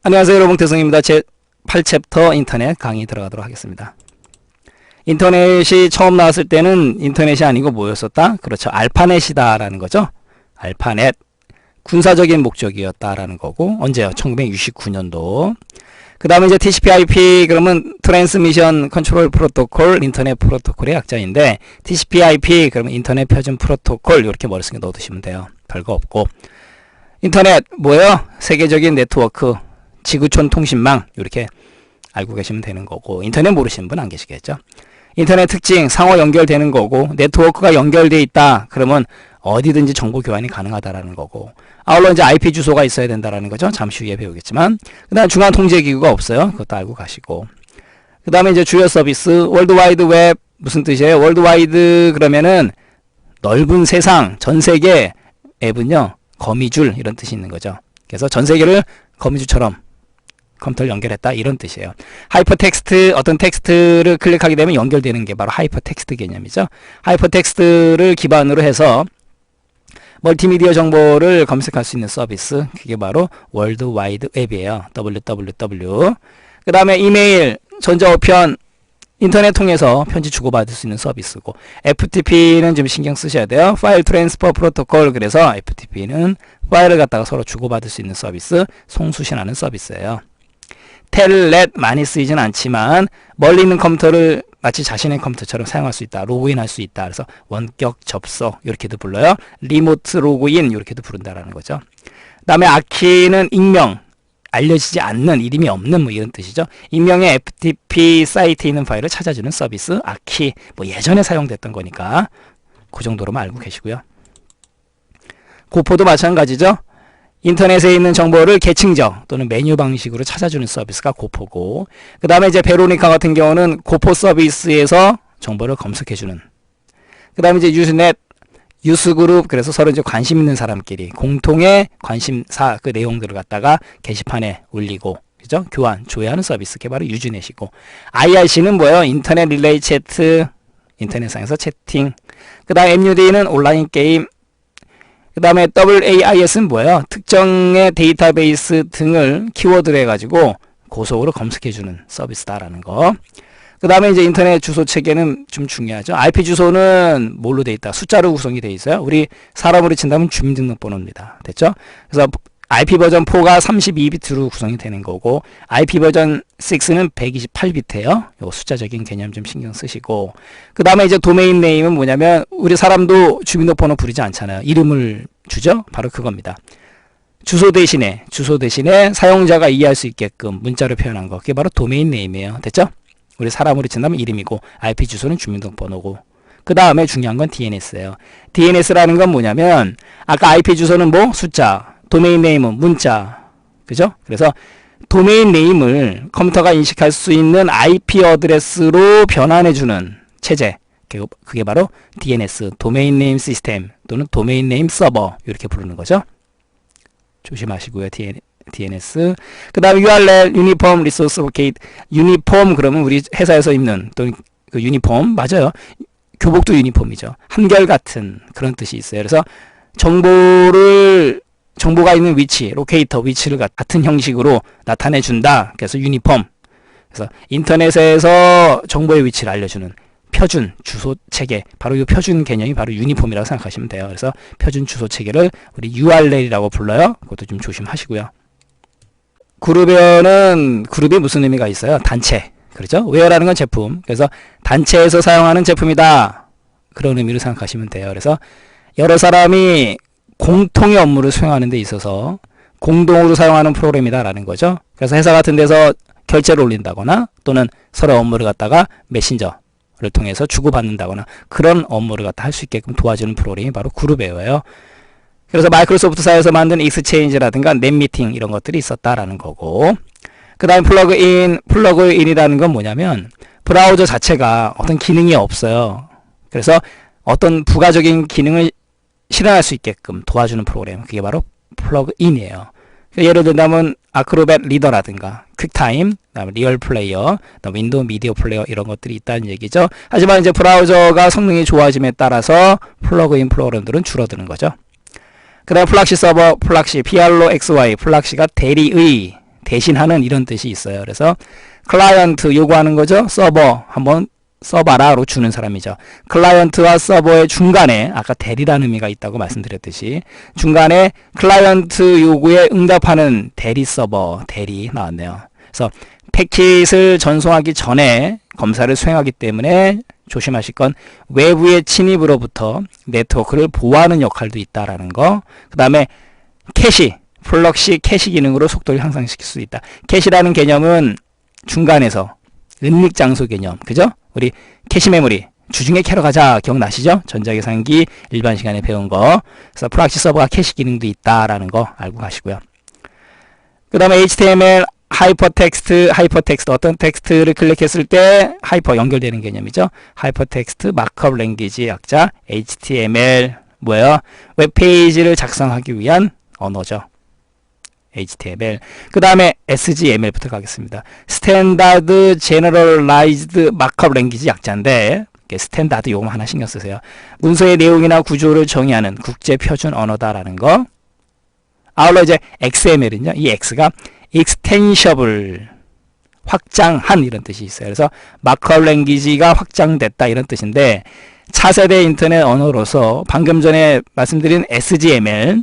안녕하세요, 여러분. 대성입니다. 제 8챕터 인터넷 강의 들어가도록 하겠습니다. 인터넷이 처음 나왔을 때는 인터넷이 아니고 뭐였었다? 그렇죠. 알파넷이다 라는 거죠. 알파넷. 군사적인 목적이었다라는 거고, 언제요? 1969년도. 그 다음에 이제 TCP/IP 그러면 트랜스미션 컨트롤 프로토콜, 인터넷 프로토콜의 약자인데, TCP/IP 그러면 인터넷 표준 프로토콜, 이렇게 머릿속에 넣어두시면 돼요. 별거 없고. 인터넷 뭐예요? 세계적인 네트워크, 지구촌 통신망, 이렇게 알고 계시면 되는 거고, 인터넷 모르시는 분 안 계시겠죠? 인터넷 특징, 상호 연결되는 거고, 네트워크가 연결되어 있다 그러면 어디든지 정보 교환이 가능하다라는 거고, 아울러 이제 IP 주소가 있어야 된다라는 거죠. 잠시 후에 배우겠지만, 그 다음 중앙 통제 기구가 없어요. 그것도 알고 가시고, 그 다음에 이제 주요 서비스, 월드와이드 웹 무슨 뜻이에요? 월드와이드 그러면은 넓은 세상, 전 세계, 앱은요 거미줄 이런 뜻이 있는 거죠. 그래서 전 세계를 거미줄처럼 컴퓨터를 연결했다 이런 뜻이에요. 하이퍼텍스트, 어떤 텍스트를 클릭하게 되면 연결되는 게 바로 하이퍼텍스트 개념이죠. 하이퍼텍스트를 기반으로 해서 멀티미디어 정보를 검색할 수 있는 서비스, 그게 바로 월드와이드 웹이에요. www. 그 다음에 이메일, 전자우편, 인터넷 통해서 편지 주고받을 수 있는 서비스고, FTP는 좀 신경 쓰셔야 돼요. 파일 트랜스퍼 프로토콜. 그래서 FTP는 파일을 갖다가 서로 주고받을 수 있는 서비스, 송수신하는 서비스예요. 텔넷 많이 쓰이진 않지만 멀리 있는 컴퓨터를 마치 자신의 컴퓨터처럼 사용할 수 있다. 로그인할 수 있다. 그래서 원격 접속 이렇게도 불러요. 리모트 로그인 이렇게도 부른다라는 거죠. 그 다음에 아키는 익명, 알려지지 않는, 이름이 없는 뭐 이런 뜻이죠. 익명의 FTP 사이트에 있는 파일을 찾아주는 서비스, 아키. 뭐 예전에 사용됐던 거니까 그 정도로만 알고 계시고요. 고포도 마찬가지죠. 인터넷에 있는 정보를 계층적 또는 메뉴 방식으로 찾아주는 서비스가 고포고, 그 다음에 이제 베로니카 같은 경우는 고포 서비스에서 정보를 검색해주는, 그 다음에 이제 유스넷, 유스그룹, 그래서 서로 이제 관심 있는 사람끼리 공통의 관심사 그 내용들을 갖다가 게시판에 올리고, 그죠? 교환, 조회하는 서비스, 그게 바로 유즈넷이고, IRC는 뭐예요? 인터넷 릴레이 채트, 인터넷상에서 채팅, 그 다음 MUD는 온라인 게임, 그 다음에 WAIS는 뭐예요? 특정의 데이터베이스 등을 키워드로 해가지고 고속으로 검색해주는 서비스다라는 거. 그 다음에 이제 인터넷 주소 체계는 좀 중요하죠. IP 주소는 뭘로 돼 있다? 숫자로 구성이 돼 있어요. 우리 사람으로 친다면 주민등록번호입니다. 됐죠? 그래서 IP 버전 4가 32비트로 구성이 되는 거고, IP 버전 6는 128비트예요. 요거 숫자적인 개념 좀 신경 쓰시고, 그 다음에 이제 도메인 네임은 뭐냐면, 우리 사람도 주민등록번호 부르지 않잖아요. 이름을 주죠? 바로 그겁니다. 주소 대신에 사용자가 이해할 수 있게끔 문자로 표현한 거, 그게 바로 도메인 네임이에요. 됐죠? 우리 사람으로 친다면 이름이고, IP 주소는 주민등록번호고, 그 다음에 중요한 건 DNS예요. DNS라는 건 뭐냐면, 아까 IP 주소는 뭐? 숫자, 도메인 네임은 문자, 그죠? 그래서 도메인 네임을 컴퓨터가 인식할 수 있는 IP 어드레스로 변환해주는 체제, 그게 바로 DNS, 도메인 네임 시스템 또는 도메인 네임 서버, 이렇게 부르는 거죠. 조심하시고요. DNS. 그 다음에 URL, 유니폼 리소스 로케이트. 유니폼 그러면 우리 회사에서 입는 또는 그 유니폼, 맞아요. 교복도 유니폼이죠. 한결같은 그런 뜻이 있어요. 그래서 정보가 있는 위치, 로케이터 위치를 같은 형식으로 나타내 준다. 그래서 유니폼. 그래서 인터넷에서 정보의 위치를 알려주는 표준 주소 체계, 바로 이 표준 개념이 바로 유니폼이라고 생각하시면 돼요. 그래서 표준 주소 체계를 우리 URL이라고 불러요. 그것도 좀 조심하시고요. 그룹에는 그룹이 무슨 의미가 있어요? 단체. 그렇죠? 웨어라는 건 제품. 그래서 단체에서 사용하는 제품이다. 그런 의미로 생각하시면 돼요. 그래서 여러 사람이 공통의 업무를 수행하는 데 있어서 공동으로 사용하는 프로그램이다라는 거죠. 그래서 회사 같은 데서 결제를 올린다거나 또는 서로 업무를 갖다가 메신저를 통해서 주고받는다거나 그런 업무를 갖다 할 수 있게끔 도와주는 프로그램이 바로 그룹웨어예요. 그래서 마이크로소프트사에서 만든 익스체인지라든가 넷미팅 이런 것들이 있었다라는 거고, 그 다음에 플러그인이라는 건 뭐냐면 브라우저 자체가 어떤 기능이 없어요. 그래서 어떤 부가적인 기능을 실행할 수 있게끔 도와주는 프로그램, 그게 바로 플러그인이에요. 예를 들면 아크로벳 리더라든가 퀵타임, 그다음에 리얼 플레이어, 윈도우 미디어 플레이어 이런 것들이 있다는 얘기죠. 하지만 이제 브라우저가 성능이 좋아짐에 따라서 플러그인 프로그램들은 줄어드는 거죠. 그 다음에 플락시 서버, 플락시, PR로 XY, 플락시가 대리의, 대신하는 이런 뜻이 있어요. 그래서 클라이언트 요구하는 거죠. 서버 한번 써봐라로 주는 사람이죠. 클라이언트와 서버의 중간에 아까 대리라는 의미가 있다고 말씀드렸듯이 중간에 클라이언트 요구에 응답하는 대리 서버, 대리 나왔네요. 그래서 패킷을 전송하기 전에 검사를 수행하기 때문에 조심하실 건 외부의 침입으로부터 네트워크를 보호하는 역할도 있다라는 거. 그 다음에 캐시, 플럭시 캐시 기능으로 속도를 향상시킬 수 있다. 캐시라는 개념은 중간에서 은닉 장소 개념, 그죠? 우리 캐시 메모리 주중에 캐러 가자 기억나시죠? 전자계산기 일반 시간에 배운 거. 그래서 프락시 서버가 캐시 기능도 있다라는 거 알고 가시고요. 그 다음에 HTML 하이퍼텍스트 어떤 텍스트를 클릭했을 때 하이퍼 연결되는 개념이죠. 하이퍼텍스트 마크업 랭귀지 약자 HTML 뭐예요? 웹페이지를 작성하기 위한 언어죠. HTML. 그 다음에 SGML부터 가겠습니다. 스탠다드 제너럴라이즈드 마크업 랭귀지 약자인데 스탠다드 요거 하나 신경 쓰세요. 문서의 내용이나 구조를 정의하는 국제 표준 언어다라는 거. 아울러 이제 XML은요. 이 X가 extensible 확장한 이런 뜻이 있어요. 그래서 마크업 랭귀지가 확장됐다 이런 뜻인데 차세대 인터넷 언어로서 방금 전에 말씀드린 SGML의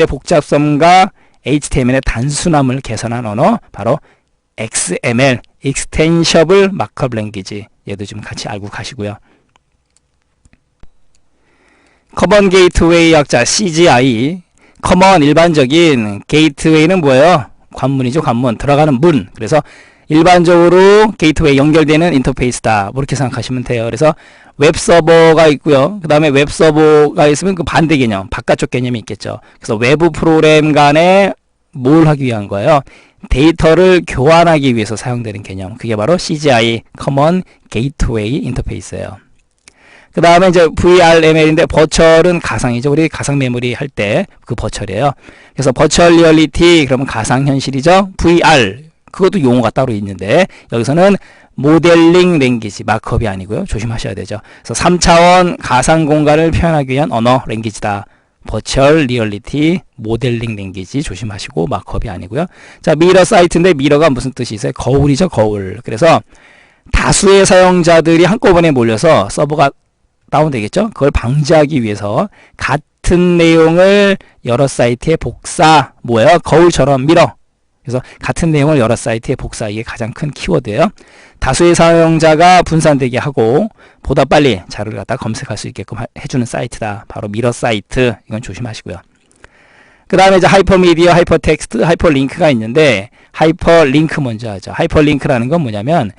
복잡성과 HTML의 단순함을 개선한 언어 바로 XML, Extensible Markup Language. 얘도 좀 같이 알고 가시고요. 커먼 게이트웨이 약자 CGI. 커먼 일반적인 게이트웨이는 뭐예요? 관문이죠. 관문. 들어가는 문. 그래서 일반적으로 게이트웨이 연결되는 인터페이스다. 그렇게 생각하시면 돼요. 그래서 웹서버가 있고요. 그 다음에 웹서버가 있으면 그 반대 개념, 바깥쪽 개념이 있겠죠. 그래서 외부 프로그램 간에 뭘 하기 위한 거예요? 데이터를 교환하기 위해서 사용되는 개념. 그게 바로 CGI, Common Gateway Interface예요. 그 다음에 이제 VRML인데 버추얼은 가상이죠. 우리 가상 메모리 할 때 그 버추얼이에요. 그래서 버추얼 리얼리티 그러면 가상현실이죠. VR 그것도 용어가 따로 있는데 여기서는 모델링 랭귀지 마크업이 아니고요. 조심하셔야 되죠. 그래서 3차원 가상 공간을 표현하기 위한 언어 랭귀지다. 버추얼 리얼리티 모델링 랭귀지 조심하시고 마크업이 아니고요. 자, 미러 사이트인데 미러가 무슨 뜻이 있어요? 거울이죠. 거울. 그래서 다수의 사용자들이 한꺼번에 몰려서 서버가 다운되겠죠. 그걸 방지하기 위해서 같은 내용을 여러 사이트에 복사 뭐예요? 거울처럼 미러. 그래서 같은 내용을 여러 사이트에 복사 이게 가장 큰 키워드예요. 다수의 사용자가 분산되게 하고 보다 빨리 자료를 갖다 검색할 수 있게끔 해주는 사이트다. 바로 미러 사이트. 이건 조심하시고요. 그 다음에 이제 하이퍼미디어, 하이퍼텍스트, 하이퍼링크가 있는데 하이퍼링크 먼저 하죠. 하이퍼링크라는 건 뭐냐면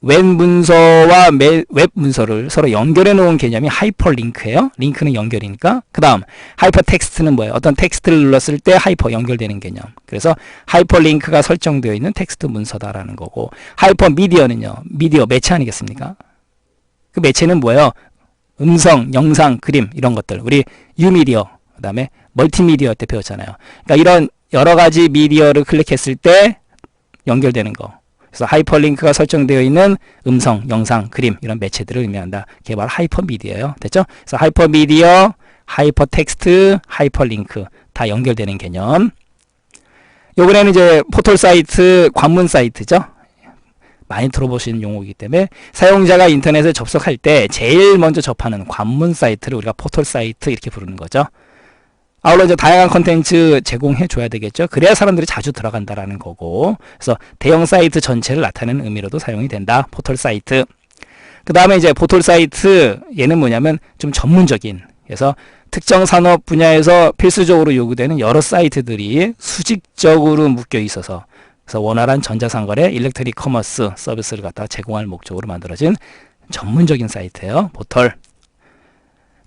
웹 문서와 웹 문서를 서로 연결해 놓은 개념이 하이퍼링크예요. 링크는 연결이니까. 그 다음 하이퍼텍스트는 뭐예요? 어떤 텍스트를 눌렀을 때 하이퍼 연결되는 개념. 그래서 하이퍼링크가 설정되어 있는 텍스트 문서다라는 거고 하이퍼미디어는요. 미디어 매체 아니겠습니까? 그 매체는 뭐예요? 음성, 영상, 그림 이런 것들. 우리 유미디어 그 다음에 멀티미디어 때 배웠잖아요. 그러니까 이런 여러 가지 미디어를 클릭했을 때 연결되는 거. 그래서 하이퍼링크가 설정되어 있는 음성, 영상, 그림 이런 매체들을 의미한다. 그게 바로 하이퍼미디어예요. 됐죠? 그래서 하이퍼미디어, 하이퍼텍스트, 하이퍼링크 다 연결되는 개념. 이번에는 이제 포털 사이트, 관문 사이트죠. 많이 들어보시는 용어이기 때문에 사용자가 인터넷에 접속할 때 제일 먼저 접하는 관문 사이트를 우리가 포털 사이트 이렇게 부르는 거죠. 아울러 이제 다양한 컨텐츠 제공해 줘야 되겠죠. 그래야 사람들이 자주 들어간다라는 거고. 그래서 대형 사이트 전체를 나타내는 의미로도 사용이 된다. 포털 사이트. 그 다음에 이제 포털 사이트 얘는 뭐냐면 좀 전문적인. 그래서 특정 산업 분야에서 필수적으로 요구되는 여러 사이트들이 수직적으로 묶여 있어서 그래서 원활한 전자상거래, 일렉트릭 커머스 서비스를 갖다가 제공할 목적으로 만들어진 전문적인 사이트예요. 포털.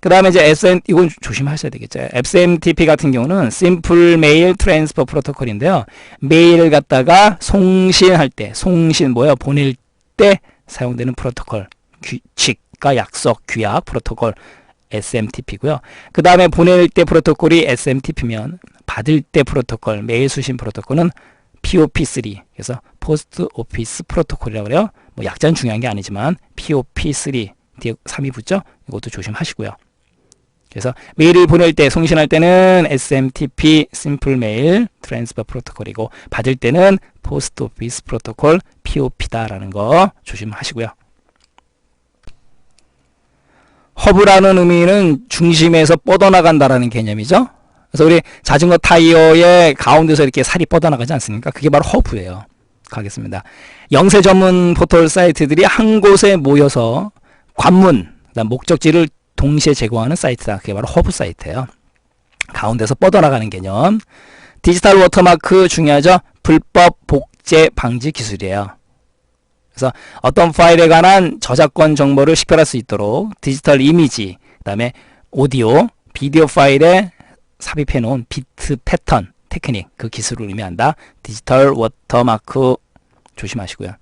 그 다음에 이제 이건 조심하셔야 되겠죠. SMTP 같은 경우는 Simple Mail Transfer Protocol인데요. 메일을 갖다가 송신할 때, 송신 뭐예요? 보낼 때 사용되는 프로토콜, 규칙과 약속, 규약, 프로토콜 SMTP고요. 그 다음에 보낼 때 프로토콜이 SMTP면 받을 때 프로토콜, 메일 수신 프로토콜은 POP3. 그래서 Post Office Protocol이라고 그래요. 뭐 약자는 중요한 게 아니지만 POP3 뒤에 3이 붙죠? 이것도 조심하시고요. 그래서 메일을 보낼 때, 송신할 때는 SMTP, 심플 메일 트랜스퍼 프로토콜이고, 받을 때는 포스트 오피스 프로토콜, POP다라는 거 조심하시고요. 허브라는 의미는 중심에서 뻗어나간다라는 개념이죠. 그래서 우리 자전거 타이어의 가운데서 이렇게 살이 뻗어나가지 않습니까? 그게 바로 허브예요. 가겠습니다. 영세 전문 포털 사이트들이 한 곳에 모여서 관문, 그다음 목적지를 동시에 제공하는 사이트다. 그게 바로 허브 사이트예요. 가운데서 뻗어나가는 개념. 디지털 워터마크 중요하죠. 불법 복제 방지 기술이에요. 그래서 어떤 파일에 관한 저작권 정보를 식별할 수 있도록 디지털 이미지, 그 다음에 오디오, 비디오 파일에 삽입해 놓은 비트 패턴 테크닉, 그 기술을 의미한다. 디지털 워터마크 조심하시고요.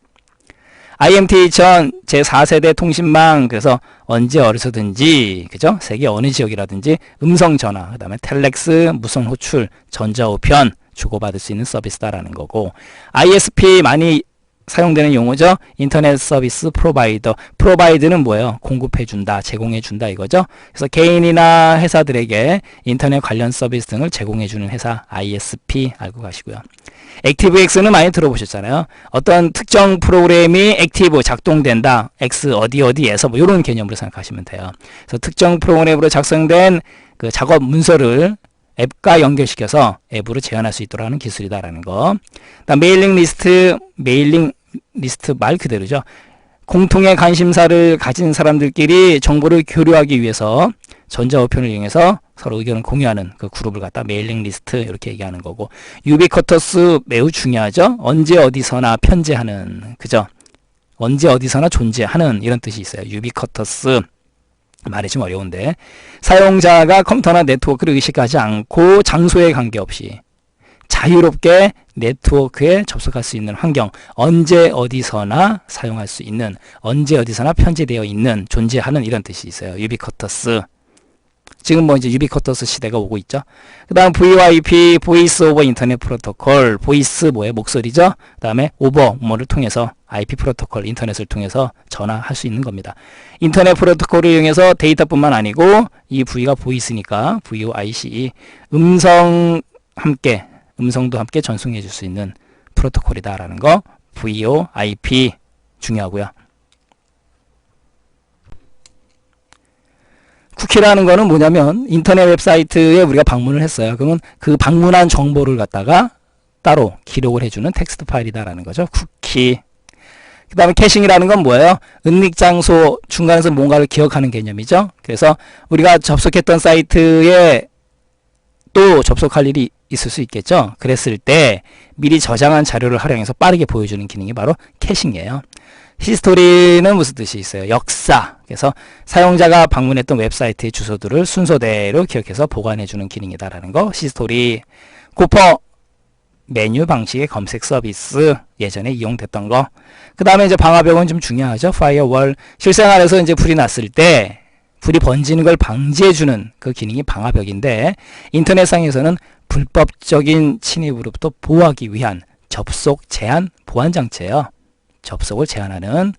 IMT 전 제4세대 통신망, 그래서 언제 어디서든지, 그죠? 세계 어느 지역이라든지 음성 전화, 그 다음에 텔렉스, 무선 호출, 전자우편 주고받을 수 있는 서비스다라는 거고, ISP 많이 사용되는 용어죠. 인터넷 서비스 프로바이더. 프로바이드는 뭐예요? 공급해준다, 제공해준다 이거죠. 그래서 개인이나 회사들에게 인터넷 관련 서비스 등을 제공해주는 회사, ISP 알고 가시고요. 액티브엑스는 많이 들어보셨잖아요. 어떤 특정 프로그램이 액티브, 작동된다. X 어디에서 뭐 이런 개념으로 생각하시면 돼요. 그래서 특정 프로그램으로 작성된 그 작업 문서를 앱과 연결시켜서 앱으로 제어할 수 있도록 하는 기술이다라는 거. 그다음 메일링 리스트 말 그대로죠. 공통의 관심사를 가진 사람들끼리 정보를 교류하기 위해서 전자우편을 이용해서 서로 의견을 공유하는 그 그룹을 갖다 메일링 리스트 이렇게 얘기하는 거고, 유비쿼터스 매우 중요하죠. 언제 어디서나 편재하는, 그죠? 언제 어디서나 존재하는 이런 뜻이 있어요. 유비쿼터스. 말이 좀 어려운데, 사용자가 컴퓨터나 네트워크를 의식하지 않고 장소에 관계없이 자유롭게 네트워크에 접속할 수 있는 환경, 언제 어디서나 사용할 수 있는, 언제 어디서나 편제되어 있는, 존재하는 이런 뜻이 있어요. 유비쿼터스. 지금 뭐 이제 유비쿼터스 시대가 오고 있죠. 그 다음 VoIP, 보이스 오버 인터넷 프로토콜. 보이스 뭐예요? 목소리죠. 그 다음에 오버 뭐를 통해서 IP 프로토콜, 인터넷을 통해서 전화할 수 있는 겁니다. 인터넷 프로토콜을 이용해서 데이터뿐만 아니고, 이 V가 보이스니까 VoIC, 음성도 함께 전송해 줄 수 있는 프로토콜이다라는 거. VoIP 중요하고요. 쿠키라는 거는 뭐냐면, 인터넷 웹사이트에 우리가 방문을 했어요. 그러면 그 방문한 정보를 갖다가 따로 기록을 해주는 텍스트 파일이다라는 거죠. 쿠키. 그 다음에 캐싱이라는 건 뭐예요? 은닉 장소 중간에서 뭔가를 기억하는 개념이죠. 그래서 우리가 접속했던 사이트에 또 접속할 일이 있을 수 있겠죠. 그랬을 때 미리 저장한 자료를 활용해서 빠르게 보여주는 기능이 바로 캐싱이에요. 히스토리는 무슨 뜻이 있어요? 역사. 그래서 사용자가 방문했던 웹사이트의 주소들을 순서대로 기억해서 보관해주는 기능이다라는 거. 히스토리. 고퍼 메뉴 방식의 검색 서비스, 예전에 이용됐던 거. 그 다음에 이제 방화벽은 좀 중요하죠. 파이어월. 실생활에서 이제 불이 났을 때 불이 번지는 걸 방지해주는 그 기능이 방화벽인데, 인터넷상에서는 불법적인 침입으로부터 보호하기 위한 접속 제한 보안 장치예요. 접속을 제한하는.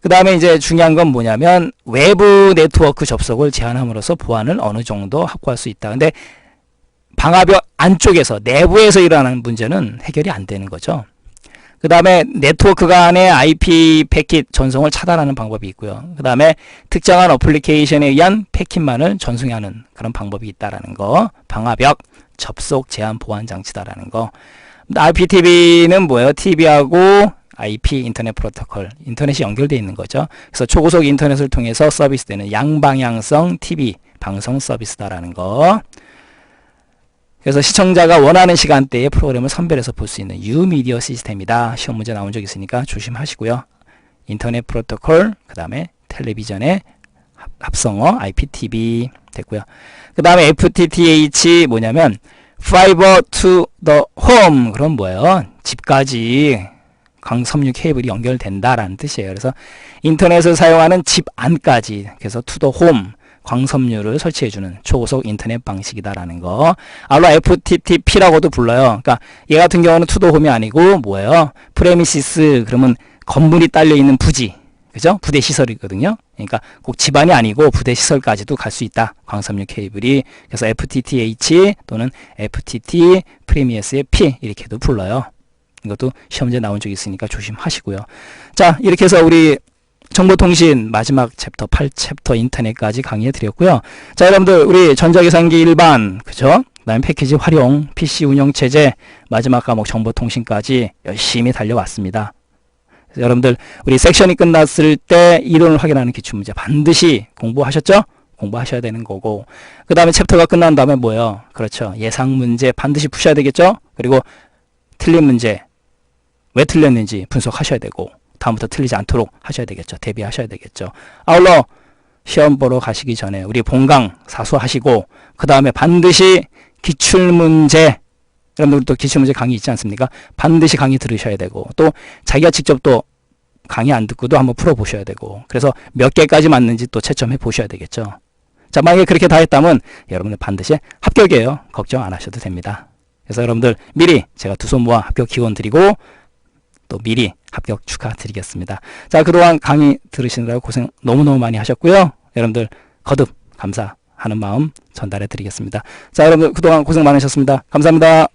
그 다음에 이제 중요한 건 뭐냐면, 외부 네트워크 접속을 제한함으로써 보안을 어느 정도 확보할 수 있다. 근데 방화벽 안쪽에서, 내부에서 일어나는 문제는 해결이 안 되는 거죠. 그 다음에 네트워크 간의 IP 패킷 전송을 차단하는 방법이 있고요. 그 다음에 특정한 어플리케이션에 의한 패킷만을 전송하는 그런 방법이 있다라는 거. 방화벽 접속 제한 보안 장치다라는 거. IPTV는 뭐예요? TV하고 IP 인터넷 프로토콜, 인터넷이 연결되어 있는 거죠. 그래서 초고속 인터넷을 통해서 서비스되는 양방향성 TV 방송 서비스다라는 거. 그래서 시청자가 원하는 시간대에 프로그램을 선별해서 볼 수 있는 유미디어 시스템이다. 시험 문제 나온 적 있으니까 조심하시고요. 인터넷 프로토콜, 그 다음에 텔레비전의 합성어 IPTV 됐고요. 그 다음에 FTTH 뭐냐면 Fiber to the Home. 그럼 뭐예요? 집까지 광섬유 케이블이 연결된다라는 뜻이에요. 그래서 인터넷을 사용하는 집 안까지, 그래서 to the home, 광섬유를 설치해주는 초고속 인터넷 방식이다라는 거. 알로 FTTP라고도 불러요. 그러니까 얘 같은 경우는 to the home이 아니고 뭐예요? 프레미시스, 그러면 건물이 딸려 있는 부지, 그죠? 부대 시설이거든요. 그러니까 꼭 집안이 아니고 부대 시설까지도 갈 수 있다. 광섬유 케이블이. 그래서 FTTH 또는 FTT 프리미어스의 P 이렇게도 불러요. 이것도 시험지에 나온 적이 있으니까 조심하시고요. 자, 이렇게 해서 우리 정보통신 마지막 챕터 8챕터 인터넷까지 강의해 드렸고요. 자, 여러분들 우리 전자계산기 일반, 그죠? 그다음에 패키지 활용, PC 운영체제, 마지막 과목 정보통신까지 열심히 달려왔습니다. 여러분들 우리 섹션이 끝났을 때 이론을 확인하는 기출문제 반드시 공부하셨죠? 공부하셔야 되는 거고, 그 다음에 챕터가 끝난 다음에 뭐예요? 그렇죠. 예상문제 반드시 푸셔야 되겠죠? 그리고 틀린 문제 왜 틀렸는지 분석하셔야 되고, 다음부터 틀리지 않도록 하셔야 되겠죠. 대비하셔야 되겠죠. 아울러 시험 보러 가시기 전에 우리 본강 사수하시고, 그 다음에 반드시 기출문제, 여러분들 또 기출문제 강의 있지 않습니까? 반드시 강의 들으셔야 되고, 또 자기가 직접 또 강의 안 듣고도 한번 풀어보셔야 되고, 그래서 몇 개까지 맞는지 또 채점해 보셔야 되겠죠. 자, 만약에 그렇게 다 했다면 여러분들 반드시 합격이에요. 걱정 안 하셔도 됩니다. 그래서 여러분들 미리 제가 두 손 모아 합격 기원 드리고, 또 미리 합격 축하드리겠습니다. 자, 그동안 강의 들으시느라고 고생 너무너무 많이 하셨고요. 여러분들 거듭 감사하는 마음 전달해 드리겠습니다. 자, 여러분들 그동안 고생 많으셨습니다. 감사합니다.